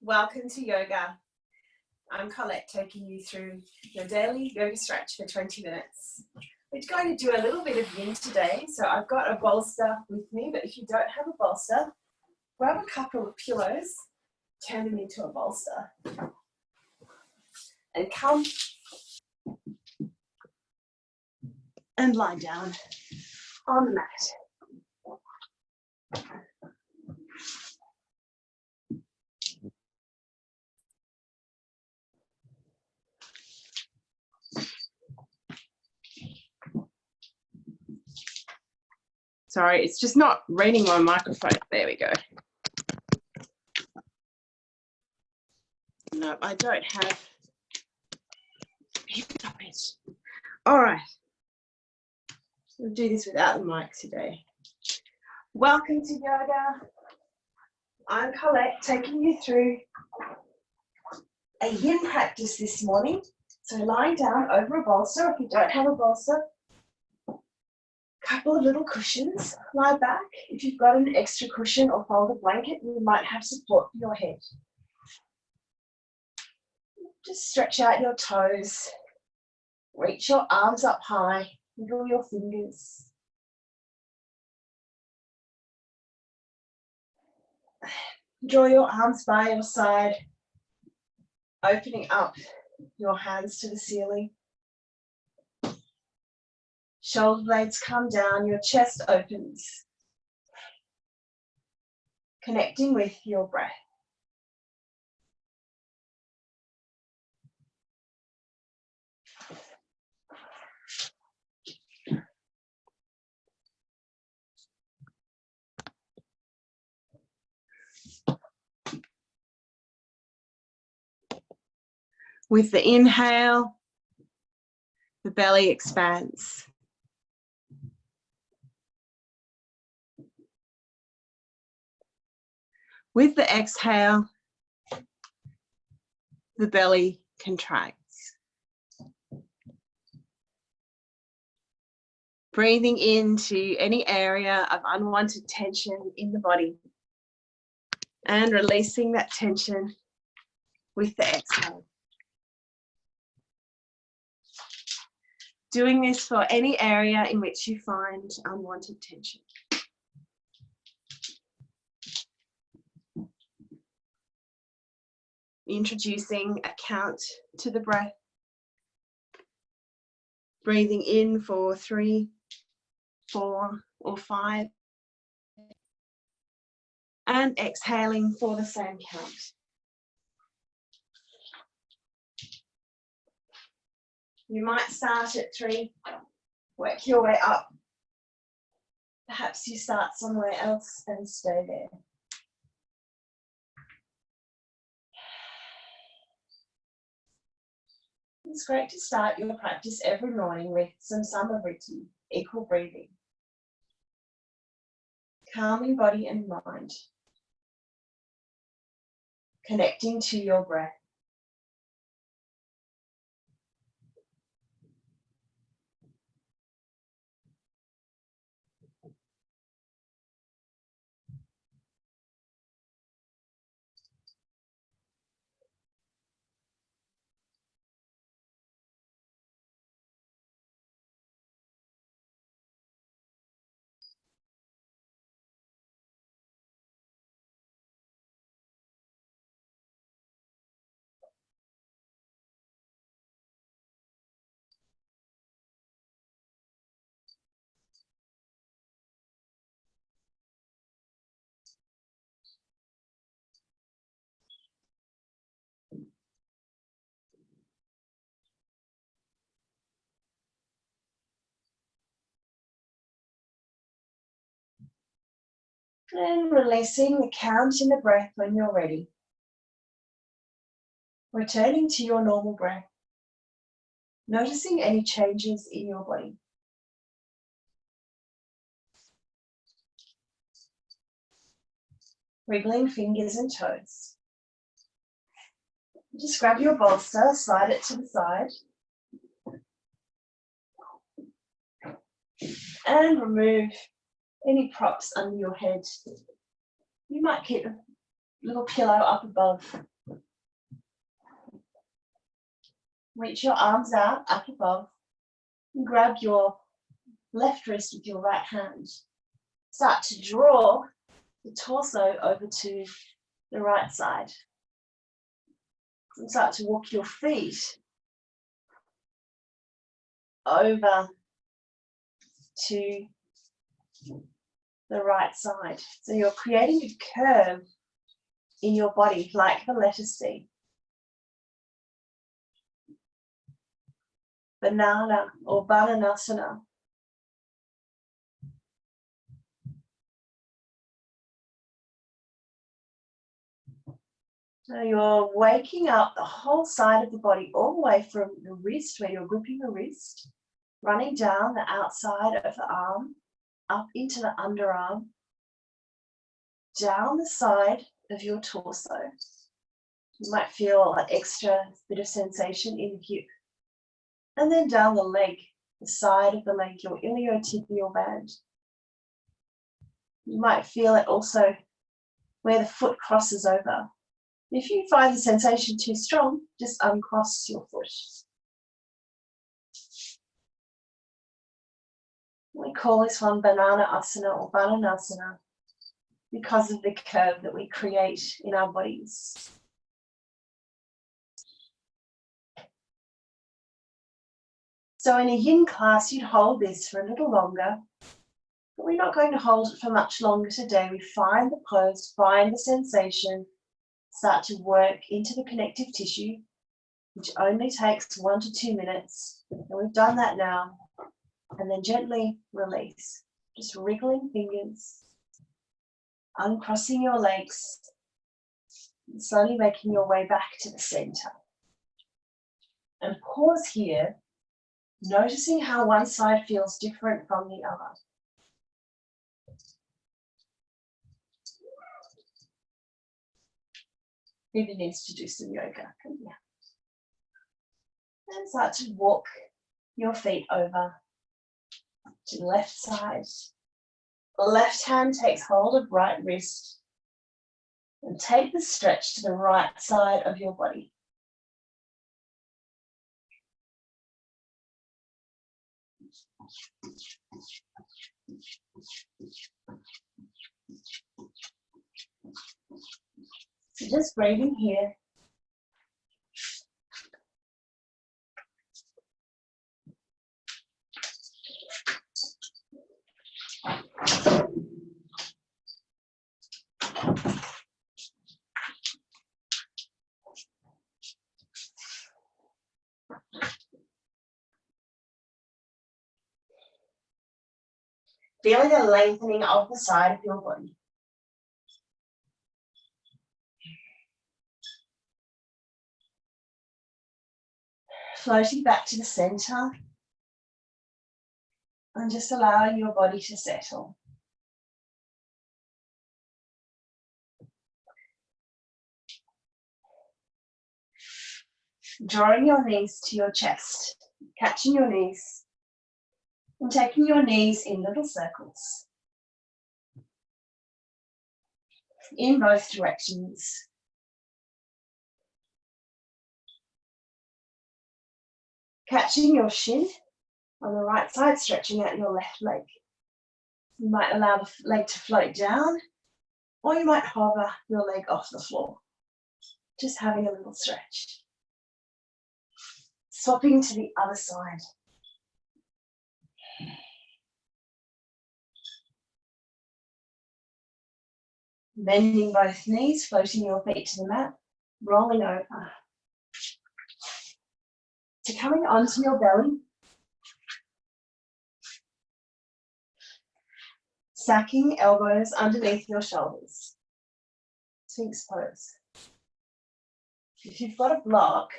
Welcome to yoga. I'm Colette, taking you through your daily yoga stretch for 20 minutes. We're going to do a little bit of yin today. So I've got a bolster with me, but if you don't have a bolster, grab a couple of pillows, turn them into a bolster, and come and lie down on the mat. Sorry, it's just not reading my microphone. There we go. No, I don't have it. All right. We'll do this without the mic today. Welcome to yoga. I'm Colette, taking you through a yin practice this morning. So lying down over a bolster. If you don't have a bolster, couple of little cushions, lie back. If you've got an extra cushion or folded blanket, you might have support for your head. Just stretch out your toes, reach your arms up high, wiggle your fingers. Draw your arms by your side, opening up your hands to the ceiling. Shoulder blades come down, your chest opens, connecting with your breath. With the inhale, the belly expands. With the exhale, the belly contracts. Breathing into any area of unwanted tension in the body and releasing that tension with the exhale. Doing this for any area in which you find unwanted tension. Introducing a count to the breath. Breathing in for 3, 4, or 5. And exhaling for the same count. You might start at 3, work your way up. Perhaps you start somewhere else and stay there. It's great to start your practice every morning with some Samavritti, equal breathing. Calming body and mind. Connecting to your breath. And releasing the count in the breath when you're ready. Returning to your normal breath. Noticing any changes in your body. Wiggling fingers and toes. Just grab your bolster, slide it to the side. And remove any props under your head. You might keep a little pillow up above Reach your arms out, up above, and grab your left wrist with your right hand. Start to draw the torso over to the right side. And start to walk your feet over to the right side. So you're creating a curve in your body like the letter C. Banana or Bananasana. So you're waking up the whole side of the body, all the way from the wrist, where you're gripping the wrist, running down the outside of the arm, up into the underarm, down the side of your torso. You might feel an extra bit of sensation in the hip. And then down the leg, the side of the leg, your iliotibial band. You might feel it also where the foot crosses over. If you find the sensation too strong, just uncross your foot. We call this one Bananasana or Bananasana because of the curve that we create in our bodies. So in a yin class, you'd hold this for a little longer, but we're not going to hold it for much longer today. We find the pose, find the sensation, start to work into the connective tissue, which only takes 1 to 2 minutes. And we've done that now. And then gently release. Just wriggling fingers, uncrossing your legs, and slowly making your way back to the center. And pause here, noticing how one side feels different from the other. Maybe needs to do some yoga. Yeah. And start to walk your feet over to the left side. Left hand takes hold of right wrist. And take the stretch to the right side of your body. So just breathing here. Feeling a lengthening of the side of your body. Floating back to the center. And just allowing your body to settle. Drawing your knees to your chest, catching your knees, and taking your knees in little circles in both directions. Catching your shin on the right side, stretching out your left leg. You might allow the leg to float down, or you might hover your leg off the floor. Just having a little stretch. Swapping to the other side. Bending both knees, floating your feet to the mat, rolling over. So coming onto your belly. Sacking elbows underneath your shoulders. Sphinx pose. If you've got a block,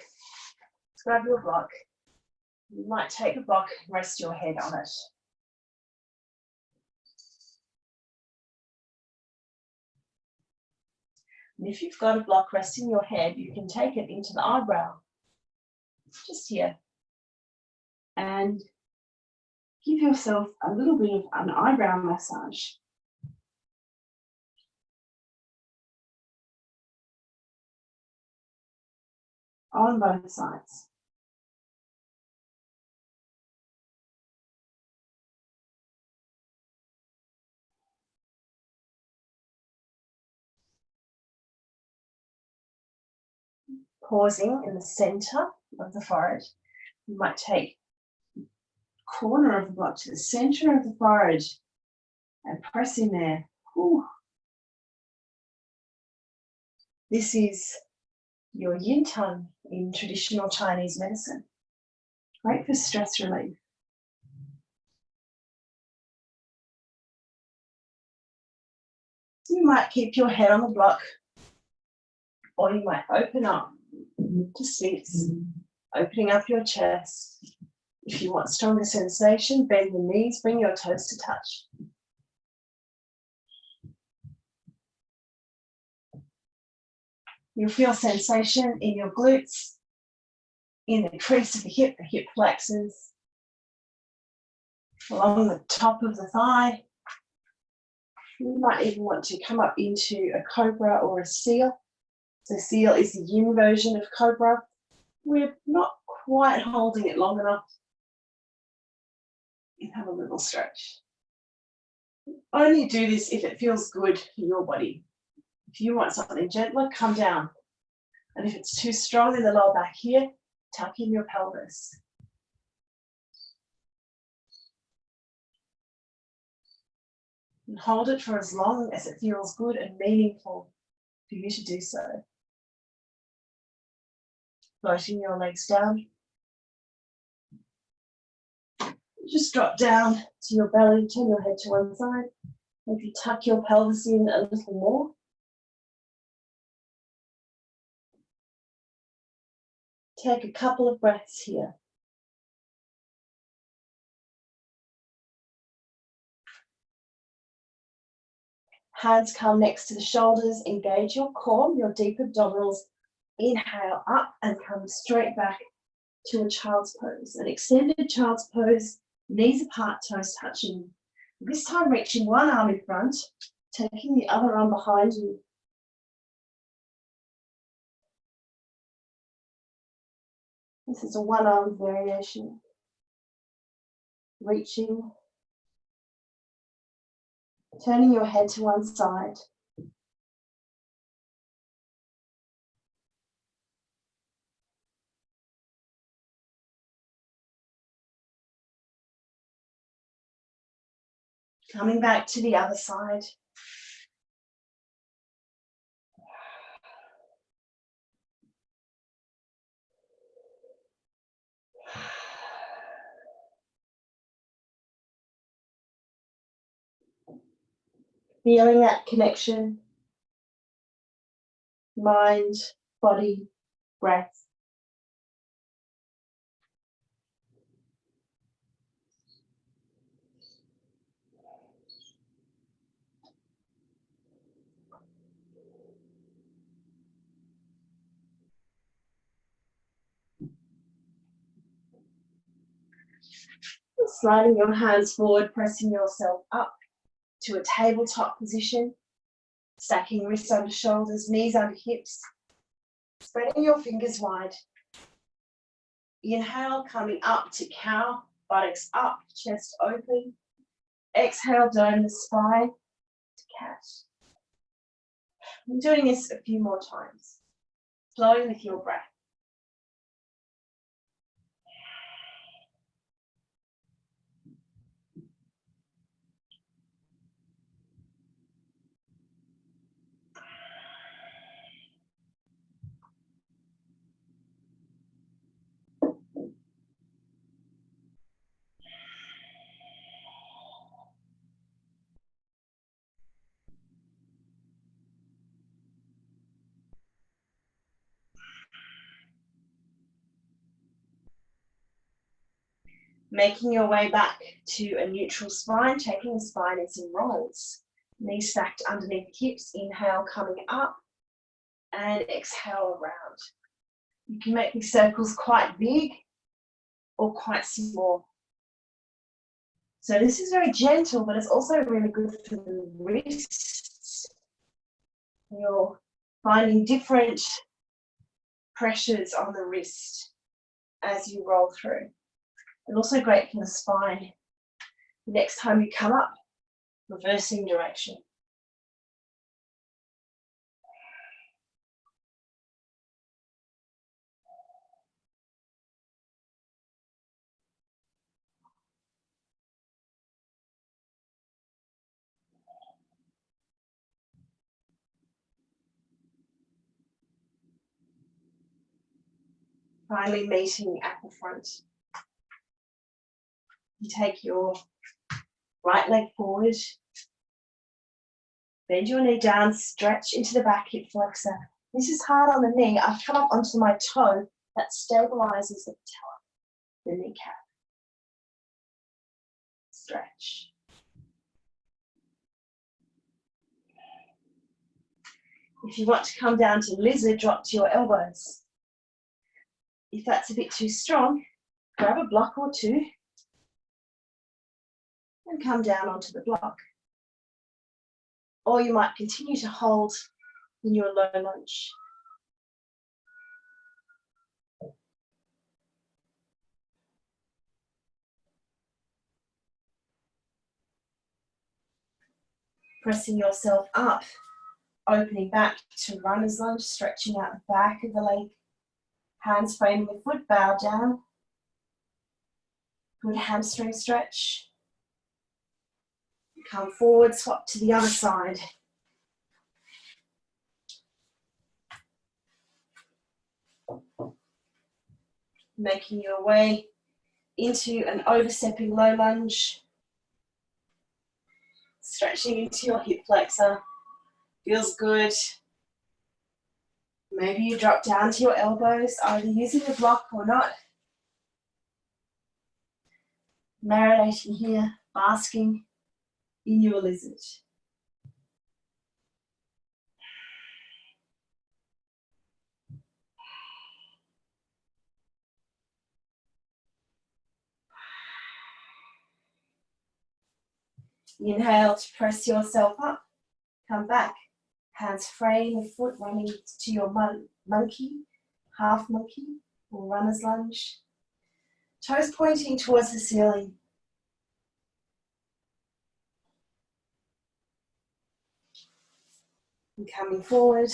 grab your block. You might take a block and rest your head on it. And if you've got a block resting your head, you can take it into the eyebrow, just here. And give yourself a little bit of an eyebrow massage. On both sides. Pausing in the center of the forehead. You might take corner of the block to the center of the forehead and press in there. Ooh. This is your yin tongue in traditional Chinese medicine. Great for stress relief. So you might keep your head on the block, or you might open up to Sphinx, opening up your chest. If you want stronger sensation, bend the knees, bring your toes to touch. You'll feel sensation in your glutes, in the crease of the hip flexors, along the top of the thigh. You might even want to come up into a cobra or a seal. So seal is the yin version of cobra. We're not quite holding it long enough. You have a little stretch. Only do this if it feels good for your body. If you want something gentler, come down. And if it's too strong in the lower back here, tuck in your pelvis. And hold it for as long as it feels good and meaningful for you to do so. Floating your legs down. Just drop down to your belly, turn your head to one side. Maybe tuck your pelvis in a little more. Take a couple of breaths here. Hands come next to the shoulders, engage your core, your deep abdominals. Inhale up and come straight back to a child's pose. An extended child's pose, knees apart, toes touching. This time reaching one arm in front, taking the other arm behind you. This is a one-arm variation. Reaching, turning your head to one side. Coming back to the other side. Feeling that connection, mind, body, breath. Sliding your hands forward, pressing yourself up to a tabletop position. Stacking wrists under shoulders, knees under hips. Spreading your fingers wide. Inhale, coming up to cow, buttocks up, chest open. Exhale, dome the spine to cat. I'm doing this a few more times. Flowing with your breath. Making your way back to a neutral spine, taking the spine in some rolls. Knees stacked underneath the hips. Inhale, coming up, and exhale around. You can make these circles quite big or quite small. So this is very gentle, but it's also really good for the wrists. You're finding different pressures on the wrist as you roll through. And also great for the spine. Next time you come up, reversing direction. Finally meeting at the front. You take your right leg forward, bend your knee down, stretch into the back hip flexor. This is hard on the knee. I've come up onto my toe. That stabilizes the patella, the kneecap. Stretch. If you want to come down to lizard, drop to your elbows. If that's a bit too strong, grab a block or two and come down onto the block. Or you might continue to hold in your low lunge. Pressing yourself up, opening back to runner's lunge, stretching out the back of the leg. Hands framing the foot, bow down. Good hamstring stretch. Come forward, swap to the other side. Making your way into an overstepping low lunge. Stretching into your hip flexor. Feels good. Maybe you drop down to your elbows, either using the block or not. Marinating here, basking in your lizard. Inhale to press yourself up. Come back. Hands frame the foot, running to your monkey, half monkey, or runner's lunge. Toes pointing towards the ceiling. And coming forward,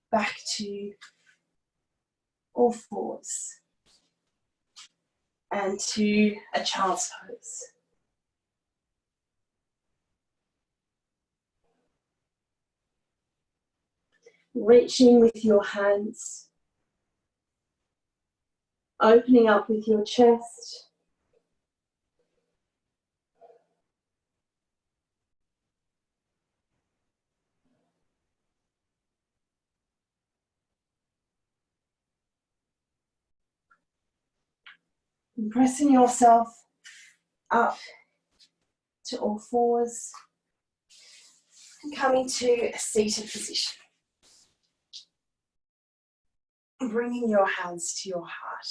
back to all fours. And to a child's pose. Reaching with your hands. Opening up with your chest. And pressing yourself up to all fours. And coming to a seated position. Bringing your hands to your heart.